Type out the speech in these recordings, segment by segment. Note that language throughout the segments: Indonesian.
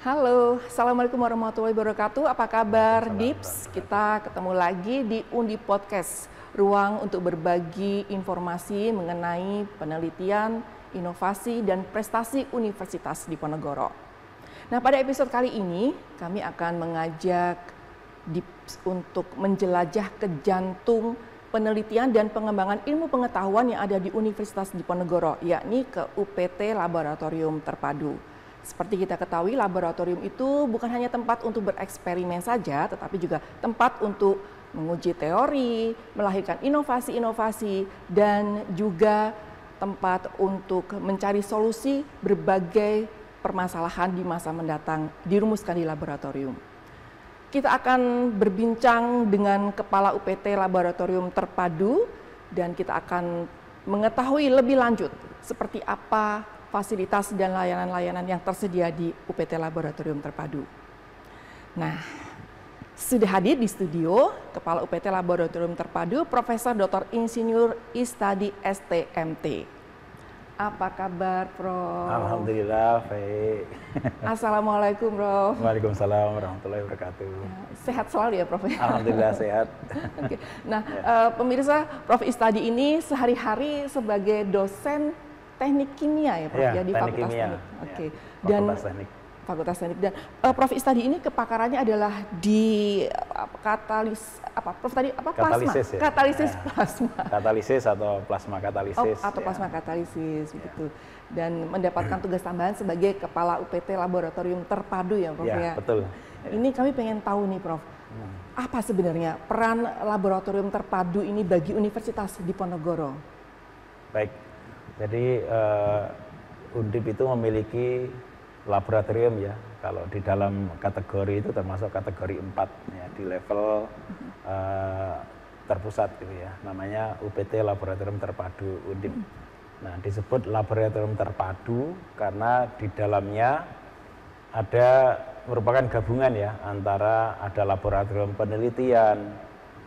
Halo, Assalamualaikum warahmatullahi wabarakatuh. Apa kabar, Waalaikumsalam Dips? warahmatullahi Kita ketemu lagi di Undi Podcast, ruang untuk berbagi informasi mengenai penelitian, inovasi, dan prestasi Universitas Diponegoro. Nah, pada episode kali ini, kami akan mengajak Dips untuk menjelajah ke jantung penelitian dan pengembangan ilmu pengetahuan yang ada di Universitas Diponegoro, yakni ke UPT Laboratorium Terpadu. Seperti kita ketahui, laboratorium itu bukan hanya tempat untuk bereksperimen saja, tetapi juga tempat untuk menguji teori, melahirkan inovasi-inovasi, dan juga tempat untuk mencari solusi berbagai permasalahan di masa mendatang dirumuskan di laboratorium. Kita akan berbincang dengan Kepala UPT Laboratorium Terpadu, dan kita akan mengetahui lebih lanjut seperti apa fasilitas dan layanan-layanan yang tersedia di UPT Laboratorium Terpadu. Nah, sudah hadir di studio Kepala UPT Laboratorium Terpadu, Profesor Dr. Insinyur Istadi STMT. Apa kabar, Prof? Alhamdulillah, baik. Assalamualaikum, Prof. Waalaikumsalam warahmatullahi wabarakatuh. Sehat selalu ya, Prof? Alhamdulillah sehat. Oke. Nah, pemirsa, Prof. Istadi ini sehari-hari sebagai dosen teknik kimia ya, Prof, ya, di teknik Fakultas kimia. Teknik. Oke. Ya, Dan Fakultas Teknik. Fakultas Teknik, dan Prof. Istadi ini kepakarannya adalah di katalisis plasma. Katalisis, ya? Katalisis Ya. plasma. Katalisis atau plasma katalisis. Atau plasma katalisis begitu. Dan mendapatkan tugas tambahan sebagai Kepala UPT Laboratorium Terpadu ya, Prof, ya. Betul. Ini kami pengen tahu nih, Prof. Apa sebenarnya peran laboratorium terpadu ini bagi Universitas Diponegoro? Baik. Jadi Undip itu memiliki laboratorium ya. Kalau di dalam kategori itu termasuk kategori 4 ya, di level terpusat gitu ya. Namanya UPT Laboratorium Terpadu Undip. Nah, disebut laboratorium terpadu karena di dalamnya ada merupakan gabungan ya antara ada laboratorium penelitian,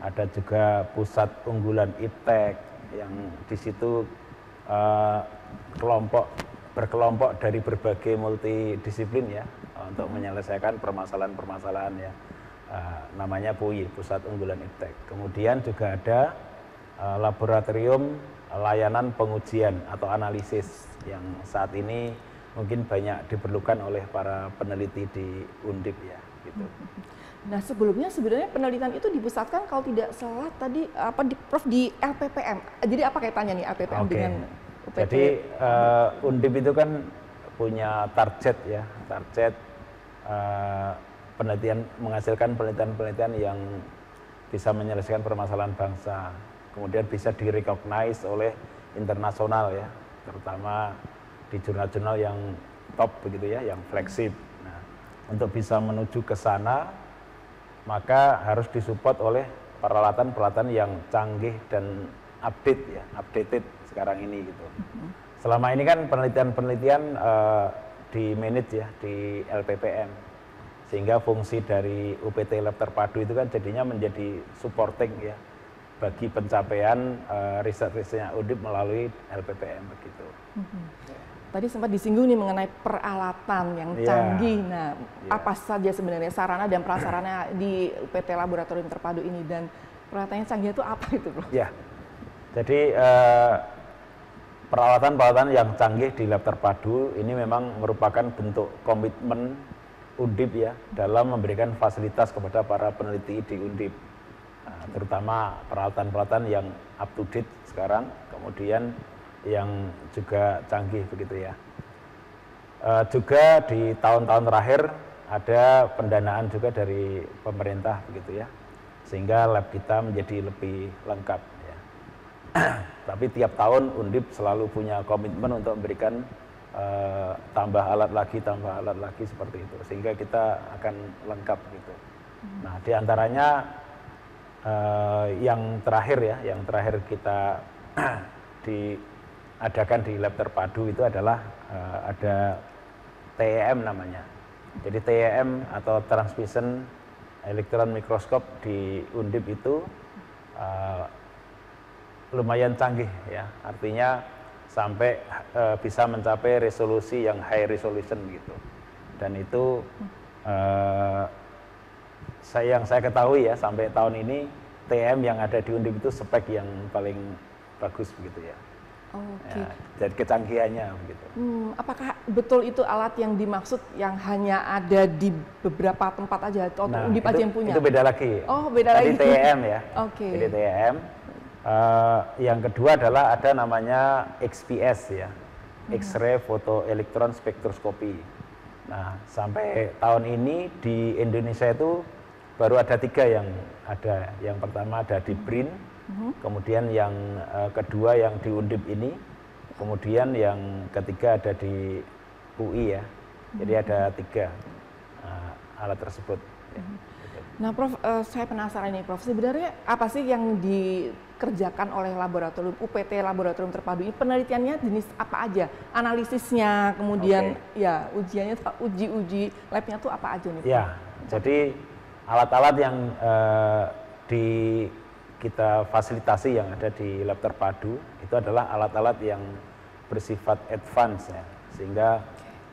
ada juga pusat unggulan iptek yang di situ berkelompok dari berbagai multidisiplin ya untuk menyelesaikan permasalahan-permasalahan ya, namanya PUI, Pusat Unggulan Iptek. Kemudian juga ada laboratorium layanan pengujian atau analisis yang saat ini mungkin banyak diperlukan oleh para peneliti di Undip ya gitu. Nah, sebelumnya sebenarnya penelitian itu dipusatkan kalau tidak salah tadi Prof di LPPM. Jadi apa kaitannya nih LPPM dengan UPT? Jadi Undip itu kan punya target ya, penelitian, menghasilkan penelitian-penelitian yang bisa menyelesaikan permasalahan bangsa, kemudian bisa direcognize oleh internasional ya, terutama di jurnal-jurnal yang top begitu ya, yang flagship. Nah, untuk bisa menuju ke sana, maka harus disupport oleh peralatan-peralatan yang canggih dan updated sekarang ini gitu. Selama ini kan penelitian-penelitian di manage ya di LPPM, sehingga fungsi dari UPT Lab Terpadu itu kan jadinya menjadi supporting ya bagi pencapaian riset-risetnya Undip melalui LPPM begitu. Tadi sempat disinggung nih mengenai peralatan yang canggih. Nah, apa saja sebenarnya sarana dan prasarana di UPT Laboratorium Terpadu ini, dan peralatan yang canggih itu apa itu, Bro? Ya, jadi peralatan-peralatan yang canggih di lab terpadu ini memang merupakan bentuk komitmen Undip ya dalam memberikan fasilitas kepada para peneliti di Undip, terutama peralatan-peralatan yang up to date sekarang, kemudian yang juga canggih begitu ya. Juga di tahun-tahun terakhir ada pendanaan juga dari pemerintah begitu ya, sehingga lab kita menjadi lebih lengkap ya. Tapi tiap tahun Undip selalu punya komitmen untuk memberikan tambah alat lagi seperti itu, sehingga kita akan lengkap gitu. Nah, diantaranya yang terakhir kita diadakan di lab terpadu itu adalah ada TEM namanya. Jadi TEM atau Transmission Electron Microscope di Undip itu lumayan canggih ya, artinya sampai bisa mencapai resolusi yang high resolution gitu. Dan itu yang saya ketahui ya sampai tahun ini TM yang ada di Undip itu spek yang paling bagus begitu ya. Oke. Ya, jadi kecanggihannya begitu. Apakah betul itu alat yang dimaksud yang hanya ada di beberapa tempat aja atau Undip aja yang punya? Itu beda lagi. Oh, beda lagi. Tadi TM ya. Oke. Jadi TM. Yang kedua adalah ada namanya XPS ya. X-ray Photo Electron Spectroscopy. Nah, sampai tahun ini di Indonesia itu baru ada 3 yang ada. Yang pertama ada di BRIN, kemudian yang kedua yang di Undip ini, kemudian yang ketiga ada di UI ya. Jadi ada 3 alat tersebut. Ya. Nah, Prof, saya penasaran nih, Prof. Sebenarnya apa sih yang dikerjakan oleh laboratorium UPT Laboratorium Terpadu ini? Penelitiannya jenis apa aja? Analisisnya, kemudian ya ujiannya, uji labnya tuh apa aja nih? Prof? Ya, jadi alat-alat yang kita fasilitasi yang ada di lab terpadu itu adalah alat-alat yang bersifat advance ya, sehingga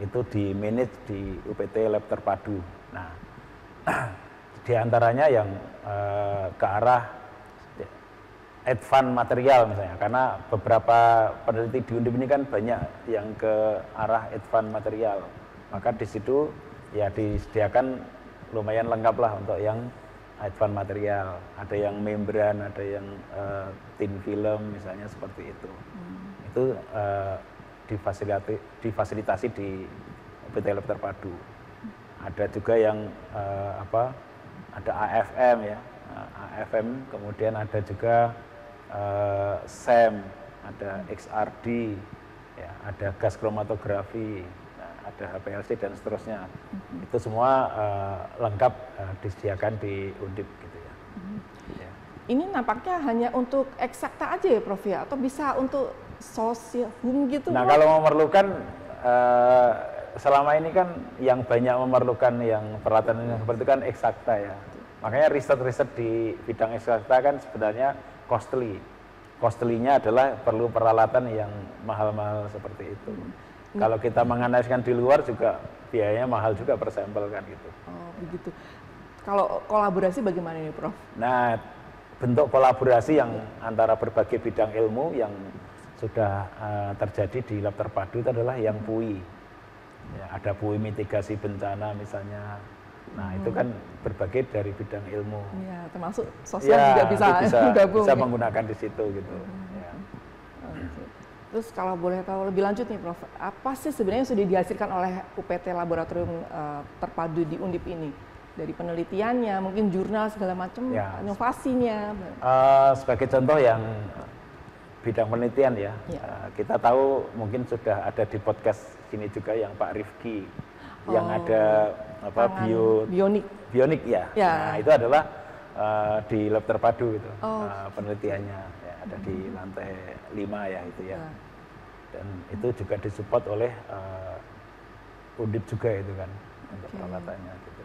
itu di manage di UPT Lab Terpadu. Nah, di antaranya yang ke arah advance material misalnya, karena beberapa peneliti di Undip ini kan banyak yang ke arah advance material, maka di situ ya disediakan lumayan lengkap lah untuk yang advance material, ada yang membran, ada yang thin film misalnya seperti itu. Itu difasilitasi di UPT Lab Terpadu. Ada juga yang ada AFM ya, AFM, kemudian ada juga SEM, ada XRD, ya, ada gas kromatografi, ada HPLC dan seterusnya. Itu semua lengkap disediakan di Undip gitu ya. Ya. Ini nampaknya hanya untuk eksakta aja ya, Prof ya, atau bisa untuk sosial gitu? Nah, Prof? kalau memerlukan selama ini kan yang banyak memerlukan yang peralatan yang seperti itu kan eksakta ya. Makanya riset-riset di bidang eksakta kan sebenarnya costly. Costly-nya adalah perlu peralatan yang mahal-mahal seperti itu. Kalau kita menganaliskan di luar juga biayanya mahal juga per sampel kan gitu. Oh, begitu. Kalau kolaborasi bagaimana ini, Prof? Nah, bentuk kolaborasi yang antara berbagai bidang ilmu yang sudah terjadi di lab terpadu itu adalah yang PUI. Ya, ada PUI mitigasi bencana misalnya. Nah, itu kan berbagai dari bidang ilmu. Ya, termasuk sosial juga bisa gabung. Bisa menggunakan di situ gitu. Ya. Okay. Terus kalau boleh tahu lebih lanjut nih, Prof, apa sih sebenarnya yang sudah dihasilkan oleh UPT Laboratorium Terpadu di Undip ini? Dari penelitiannya, mungkin jurnal segala macam, ya, inovasinya. Sebagai contoh yang bidang penelitian ya, kita tahu mungkin sudah ada di podcast sini juga yang Pak Rifki, yang ada bionik ya. Nah, itu adalah di lab terpadu itu penelitiannya ya, ada di lantai 5 ya itu ya. Dan itu juga disupport oleh Undip juga itu kan untuk peralatannya gitu.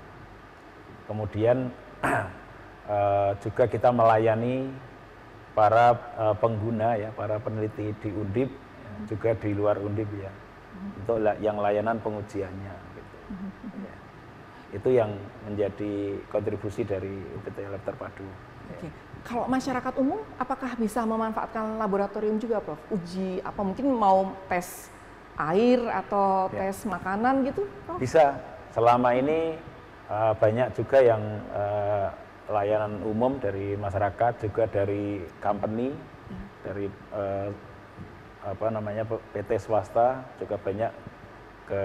Kemudian juga kita melayani para pengguna ya, para peneliti di Undip ya, juga di luar Undip ya, untuk yang layanan pengujiannya gitu. Ya. Itu yang menjadi kontribusi dari UPT Lab Terpadu. Oke. Kalau masyarakat umum, apakah bisa memanfaatkan laboratorium juga, Prof? Uji apa mungkin mau tes air atau tes makanan gitu, Prof? Bisa. Selama ini banyak juga yang layanan umum dari masyarakat, juga dari company, dari PT swasta juga banyak ke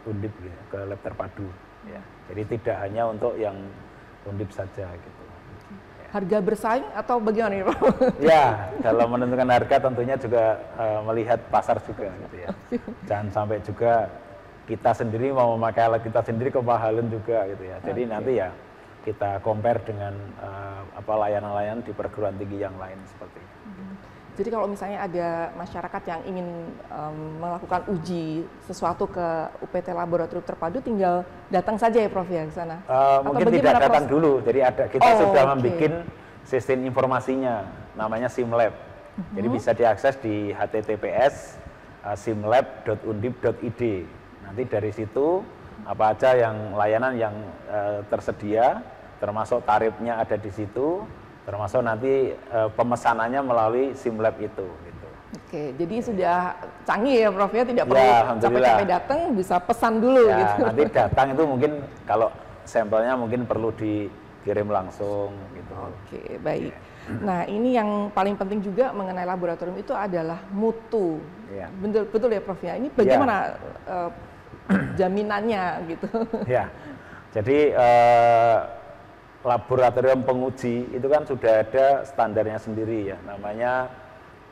Undip gitu, ke lab terpadu ya. Jadi tidak hanya untuk yang Undip saja gitu. Harga bersaing atau bagaimana nih, Prof? Ya, dalam menentukan harga tentunya juga melihat pasar juga gitu ya. Jangan sampai juga kita sendiri mau memakai alat kita sendiri kemahalan juga gitu ya. Jadi nanti ya kita compare dengan layanan-layanan di perguruan tinggi yang lain seperti itu. Jadi kalau misalnya ada masyarakat yang ingin melakukan uji sesuatu ke UPT Laboratorium Terpadu, tinggal datang saja ya, Prof ya ke sana? Mungkin tidak datang dulu, jadi kita sudah membuat sistem informasinya, namanya SimLab. Jadi bisa diakses di https simlab.undip.id. Nanti dari situ apa aja yang layanan yang tersedia, termasuk tarifnya ada di situ, termasuk nanti pemesanannya melalui SIMLab itu. Gitu. Oke, jadi sudah canggih ya Prof ya, tidak perlu capek-capek datang, bisa pesan dulu ya, gitu. Nanti datang itu mungkin kalau sampelnya mungkin perlu dikirim langsung gitu. Oke, baik. Nah, ini yang paling penting juga mengenai laboratorium itu adalah mutu. Ya. Betul ya Prof ya. Ini bagaimana jaminannya gitu? Ya, jadi laboratorium penguji itu kan sudah ada standarnya sendiri ya, namanya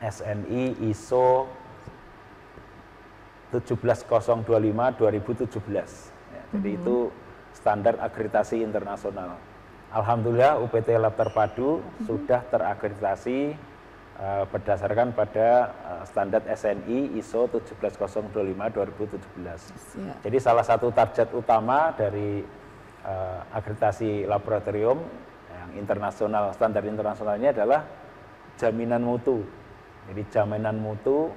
SNI ISO 17025-2017. Ya, jadi itu standar akreditasi internasional. Alhamdulillah UPT Lab Terpadu sudah terakreditasi berdasarkan pada standar SNI ISO 17025-2017. Jadi salah satu target utama dari akreditasi laboratorium yang internasional, standar internasionalnya adalah jaminan mutu. Jadi jaminan mutu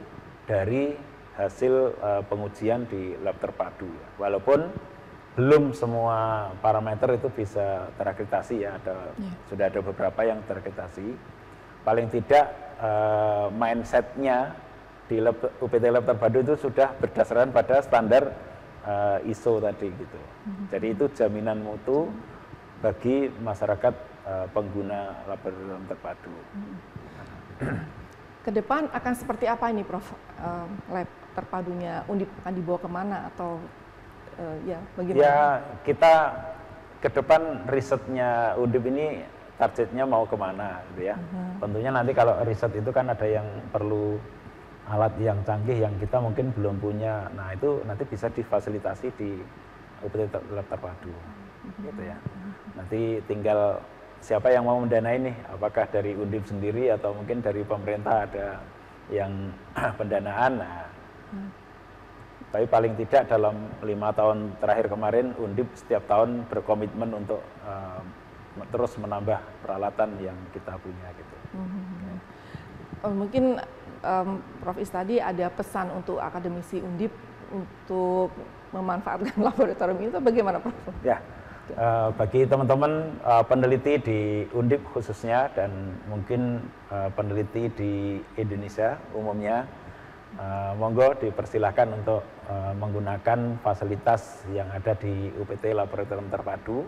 dari hasil pengujian di Lab Terpadu. Walaupun belum semua parameter itu bisa terakreditasi ya, sudah ada beberapa yang terakreditasi. Paling tidak mindsetnya di UPT Lab Terpadu itu sudah berdasarkan pada standar ISO tadi gitu. Jadi itu jaminan mutu bagi masyarakat pengguna laboratorium terpadu. Ke depan akan seperti apa ini Prof? Lab terpadunya Undip akan dibawa kemana atau ya bagaimana? Ya, kita ke depan risetnya Undip ini targetnya mau kemana gitu ya. Tentunya nanti kalau riset itu kan ada yang perlu alat yang canggih yang kita mungkin belum punya. Nah, itu nanti bisa difasilitasi di UPT Lab Terpadu. Gitu ya. Nanti tinggal siapa yang mau mendanai nih, apakah dari Undip sendiri atau mungkin dari pemerintah ada yang pendanaan. Nah, tapi paling tidak dalam 5 tahun terakhir kemarin Undip setiap tahun berkomitmen untuk terus menambah peralatan yang kita punya gitu. Mungkin Prof Is tadi ada pesan untuk akademisi Undip untuk memanfaatkan laboratorium itu bagaimana Prof? Ya, bagi teman-teman peneliti di Undip khususnya dan mungkin peneliti di Indonesia umumnya, monggo dipersilahkan untuk menggunakan fasilitas yang ada di UPT Laboratorium Terpadu.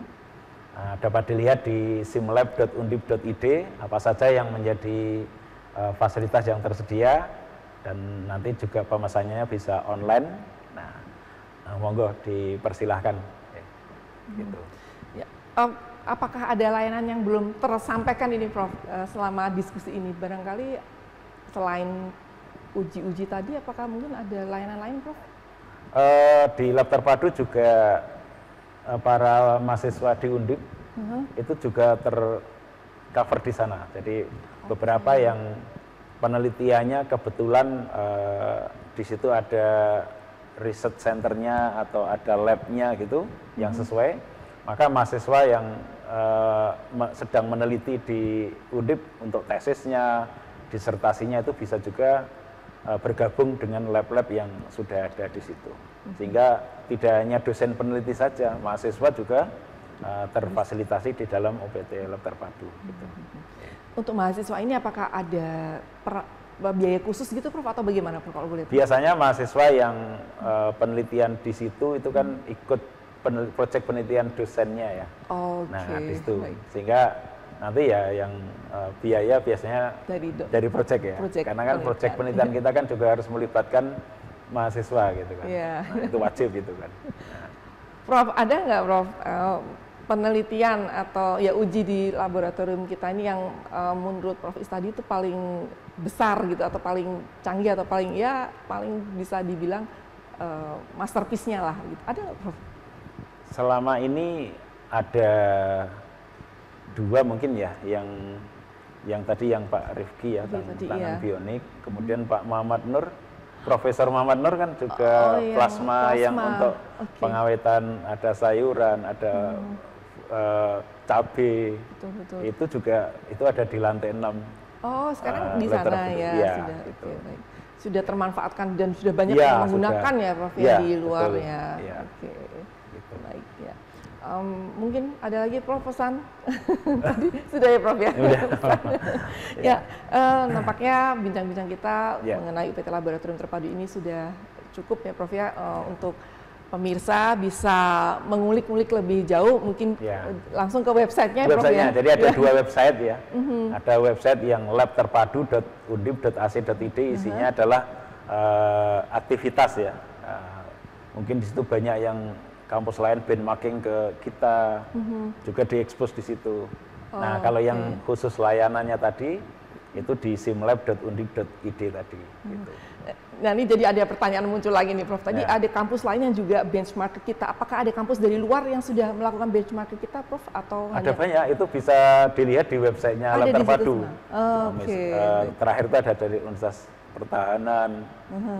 Dapat dilihat di simlab.undip.id apa saja yang menjadi fasilitas yang tersedia dan nanti juga pemesanannya bisa online. Nah, monggo dipersilahkan. Gitu. Ya. Apakah ada layanan yang belum tersampaikan ini Prof selama diskusi ini? Barangkali selain uji-uji tadi, apakah mungkin ada layanan lain Prof? Di Lab Terpadu juga para mahasiswa di Undip itu juga tercover di sana. Jadi beberapa yang penelitiannya kebetulan di situ ada riset centernya atau ada labnya gitu yang sesuai, maka mahasiswa yang sedang meneliti di Undip untuk tesisnya, disertasinya itu bisa juga bergabung dengan lab-lab yang sudah ada di situ. Sehingga tidak hanya dosen peneliti saja, mahasiswa juga terfasilitasi di dalam UPT Lab Terpadu. Gitu. Untuk mahasiswa ini apakah ada biaya khusus gitu Prof atau bagaimana Prof kalau boleh tahu? Biasanya mahasiswa yang penelitian di situ itu kan ikut proyek penelitian dosennya ya. Nah, di situ. Sehingga nanti ya yang biaya biasanya dari proyek ya. Karena kan proyek penelitian kita kan juga harus melibatkan mahasiswa gitu kan. Nah, itu wajib gitu kan. Nah. Prof, ada nggak Prof penelitian atau ya uji di laboratorium kita ini yang menurut Prof Is tadi itu paling besar gitu atau paling canggih atau paling bisa dibilang masterpiece-nya lah gitu. Ada nggak Prof? Selama ini ada 2 mungkin ya, yang tadi yang Pak Rifki ya, tangan bionik, kemudian Pak Muhammad Nur, Profesor Muhammad Nur kan juga plasma yang untuk pengawetan, ada sayuran, ada cabai, itu juga itu ada di lantai 6. Oh, sekarang di sana ya, sudah, gitu. Baik. Sudah termanfaatkan dan sudah banyak yang menggunakan ya Prof ya di luar ya. Gitu. Baik ya. Mungkin ada lagi Prof pesan? Tadi sudah ya Prof ya? Ya, nampaknya bincang-bincang kita mengenai UPT Laboratorium Terpadu ini sudah cukup ya Prof ya, untuk pemirsa bisa mengulik-ulik lebih jauh, mungkin langsung ke websitenya Prof ya? Jadi ada dua website ya, ada website yang labterpadu.undip.ac.id, isinya adalah aktivitas ya, mungkin di situ banyak yang kampus lain benchmarking ke kita, juga diekspos di situ. Nah, kalau yang khusus layanannya tadi, itu di simlab.undip.id tadi. Gitu. Nah, ini jadi ada pertanyaan muncul lagi nih Prof. Tadi ada kampus lain yang juga benchmark ke kita. Apakah ada kampus dari luar yang sudah melakukan benchmark ke kita Prof? Atau ada banyak, itu bisa dilihat di websitenya Lab Terpadu. Terakhir itu ada dari Universitas Pertahanan,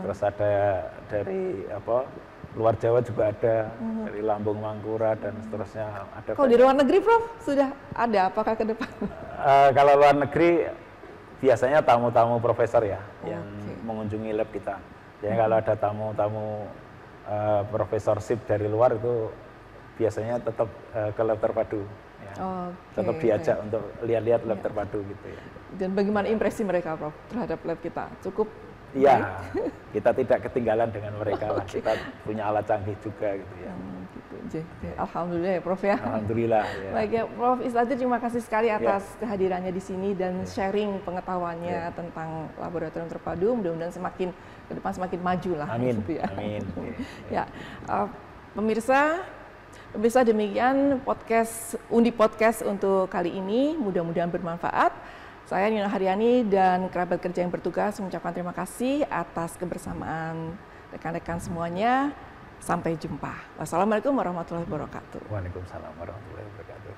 terus ada dari luar Jawa juga ada, dari Lambung Mangkurat dan seterusnya. Kalau di luar negeri Prof sudah ada apakah ke depan? Kalau luar negeri biasanya tamu-tamu profesor ya yang mengunjungi lab kita. Jadi kalau ada tamu-tamu profesorship dari luar itu biasanya tetap ke Lab Terpadu. Ya. Tetap diajak untuk lihat-lihat Lab Terpadu gitu ya. Dan bagaimana impresi mereka Prof terhadap lab kita? Cukup? Iya, kita tidak ketinggalan dengan mereka lah. Kita punya alat canggih juga gitu ya. Alhamdulillah ya Prof ya. Alhamdulillah. Ya. Baik ya Prof Isladzi, terima kasih sekali atas kehadirannya di sini dan sharing pengetahuannya tentang Laboratorium Terpadu. Mudah-mudahan semakin ke depan semakin maju lah. Amin. Gitu ya. Amin. Ya, pemirsa demikian Undip Podcast untuk kali ini. Mudah-mudahan bermanfaat. Saya Nina Haryani dan kerabat kerja yang bertugas mengucapkan terima kasih atas kebersamaan rekan-rekan semuanya. Sampai jumpa. Wassalamualaikum warahmatullahi wabarakatuh. Waalaikumsalam warahmatullahi wabarakatuh.